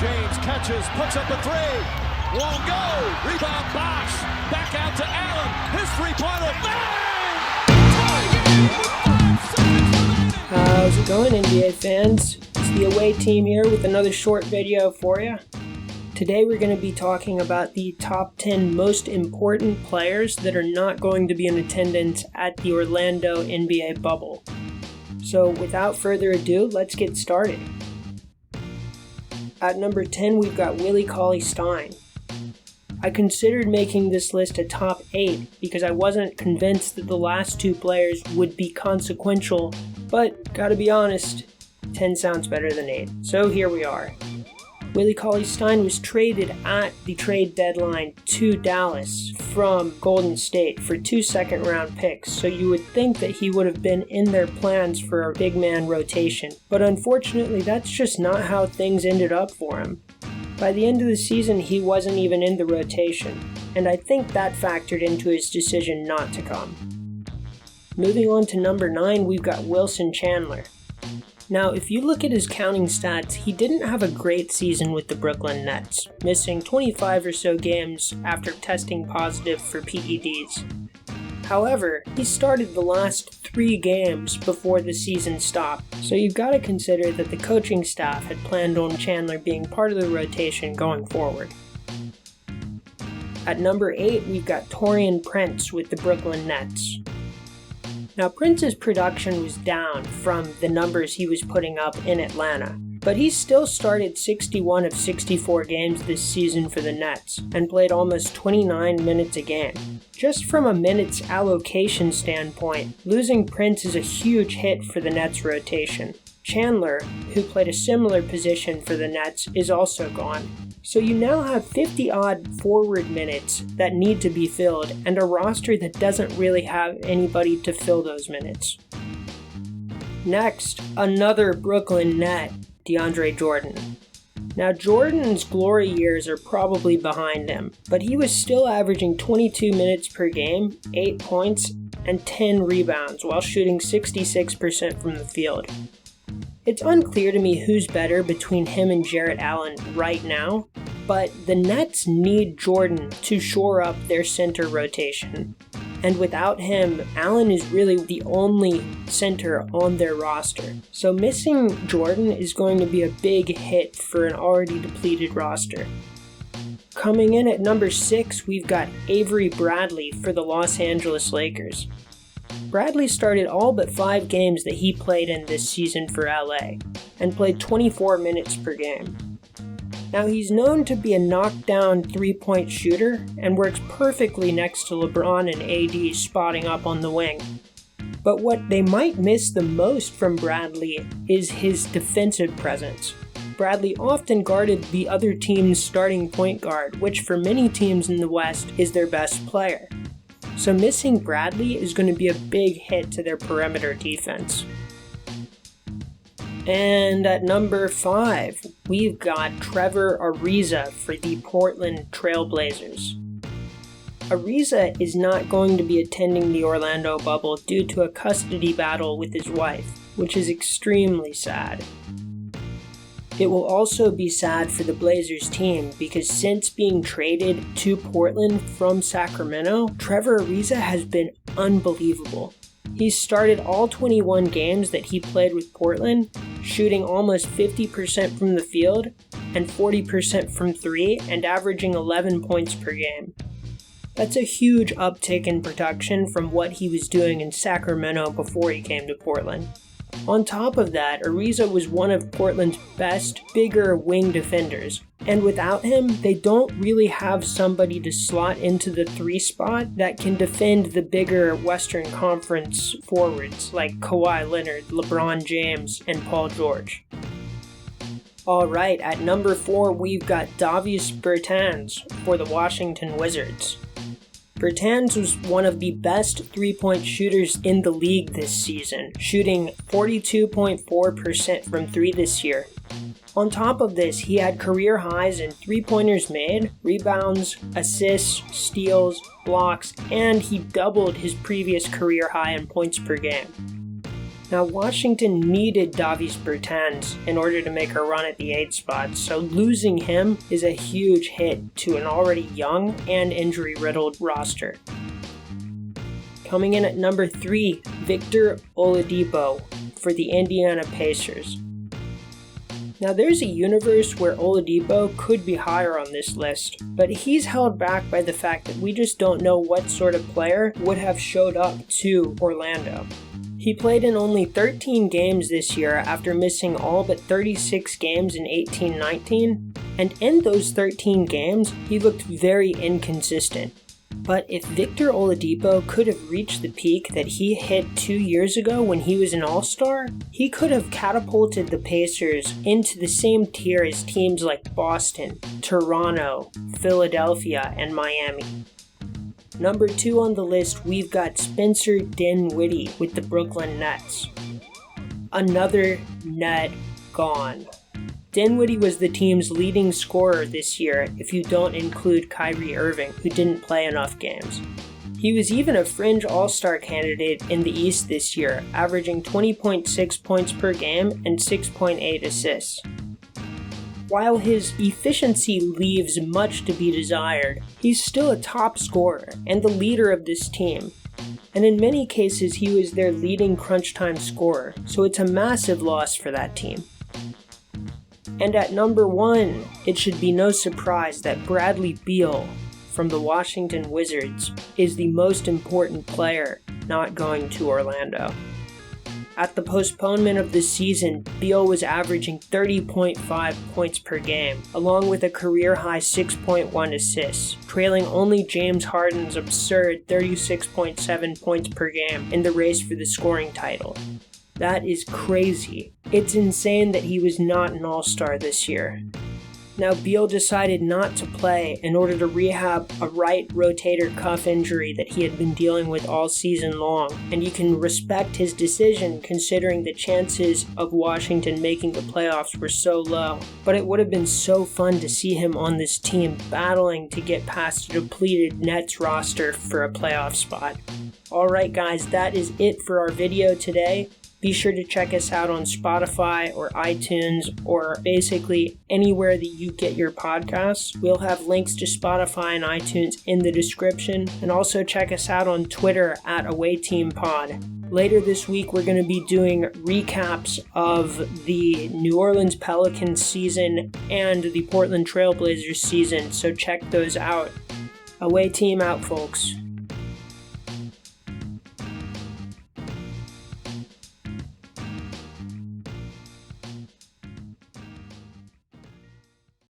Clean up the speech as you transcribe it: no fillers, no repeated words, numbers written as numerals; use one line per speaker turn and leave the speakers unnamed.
James catches, puts up a three. Won't go. Rebound Bosh. Back out to Allen. His three-pointer. Bang!
How's it going, NBA fans? It's the away team here with another short video for you. Today we're going to be talking about the top 10 most important players that are not going to be in attendance at the Orlando NBA bubble. So without further ado, let's get started. At number 10, we've got Willie CauleyStein. I considered making this list a top 8 because I wasn't convinced that the last two players would be consequential, but gotta be honest, 10 sounds better than 8, so here we are. Willie CauleyStein was traded at the trade deadline to Dallas from Golden State for 2 second-round picks, so you would think that he would have been in their plans for a big man rotation. But unfortunately, that's just not how things ended up for him. By the end of the season, he wasn't even in the rotation, and I think that factored into his decision not to come. Moving on to number 9, we've got Wilson Chandler. Now, if you look at his counting stats, he didn't have a great season with the Brooklyn Nets, missing 25 or so games after testing positive for PEDs. However, he started the last 3 games before the season stopped, so you've got to consider that the coaching staff had planned on Chandler being part of the rotation going forward. At number 8, we've got Torian Prince with the Brooklyn Nets. Now, Prince's production was down from the numbers he was putting up in Atlanta, but he still started 61 of 64 games this season for the Nets and played almost 29 minutes a game. Just from a minutes allocation standpoint, losing Prince is a huge hit for the Nets rotation. Chandler, who played a similar position for the Nets, is also gone. So you now have 50-odd forward minutes that need to be filled and a roster that doesn't really have anybody to fill those minutes. Next, another Brooklyn Net, DeAndre Jordan. Now, Jordan's glory years are probably behind him, but he was still averaging 22 minutes per game, 8 points, and 10 rebounds while shooting 66% from the field. It's unclear to me who's better between him and Jarrett Allen right now, but the Nets need Jordan to shore up their center rotation. And without him, Allen is really the only center on their roster. So missing Jordan is going to be a big hit for an already depleted roster. Coming in at number 6, we've got Avery Bradley for the Los Angeles Lakers. Bradley started all but 5 games that he played in this season for LA, and played 24 minutes per game. Now, he's known to be a knockdown three-point shooter, and works perfectly next to LeBron and AD spotting up on the wing. But what they might miss the most from Bradley is his defensive presence. Bradley often guarded the other team's starting point guard, which for many teams in the West is their best player. So missing Bradley is going to be a big hit to their perimeter defense. And at number 5, we've got Trevor Ariza for the Portland Trail Blazers. Ariza is not going to be attending the Orlando bubble due to a custody battle with his wife, which is extremely sad. It will also be sad for the Blazers team because since being traded to Portland from Sacramento, Trevor Ariza has been unbelievable. He's started all 21 games that he played with Portland, shooting almost 50% from the field and 40% from 3 and averaging 11 points per game. That's a huge uptick in production from what he was doing in Sacramento before he came to Portland. On top of that, Ariza was one of Portland's best, bigger wing defenders, and without him, they don't really have somebody to slot into the 3 spot that can defend the bigger Western Conference forwards like Kawhi Leonard, LeBron James, and Paul George. Alright, at number 4, we've got Davis Bertans for the Washington Wizards. Bertans was one of the best three-point shooters in the league this season, shooting 42.4% from 3 this year. On top of this, he had career highs in three-pointers made, rebounds, assists, steals, blocks, and he doubled his previous career high in points per game. Now, Washington needed Davis Bertans in order to make a run at the 8 spot, so losing him is a huge hit to an already young and injury-riddled roster. Coming in at number 3, Victor Oladipo for the Indiana Pacers. Now, there's a universe where Oladipo could be higher on this list, but he's held back by the fact that we just don't know what sort of player would have showed up to Orlando. He played in only 13 games this year after missing all but 36 games in 18-19, and in those 13 games, he looked very inconsistent. But if Victor Oladipo could have reached the peak that he hit 2 years ago when he was an All-Star, he could have catapulted the Pacers into the same tier as teams like Boston, Toronto, Philadelphia, and Miami. Number 2 on the list, we've got Spencer Dinwiddie with the Brooklyn Nets. Another net gone. Dinwiddie was the team's leading scorer this year if you don't include Kyrie Irving, who didn't play enough games. He was even a fringe All-Star candidate in the East this year, averaging 20.6 points per game and 6.8 assists. While his efficiency leaves much to be desired, he's still a top scorer and the leader of this team. And in many cases, he was their leading crunch time scorer, so it's a massive loss for that team. And at number 1, it should be no surprise that Bradley Beal from the Washington Wizards is the most important player not going to Orlando. At the postponement of the season, Beal was averaging 30.5 points per game, along with a career-high 6.1 assists, trailing only James Harden's absurd 36.7 points per game in the race for the scoring title. That is crazy. It's insane that he was not an All-Star this year. Now, Beal decided not to play in order to rehab a right rotator cuff injury that he had been dealing with all season long, and you can respect his decision considering the chances of Washington making the playoffs were so low. But it would have been so fun to see him on this team battling to get past a depleted Nets roster for a playoff spot. Alright guys, that is it for our video today. Be sure to check us out on Spotify or iTunes or basically anywhere that you get your podcasts. We'll have links to Spotify and iTunes in the description. And also check us out on Twitter at AwayTeamPod. Later this week, we're going to be doing recaps of the New Orleans Pelicans season and the Portland Trail Blazers season, so check those out. Away Team out, folks.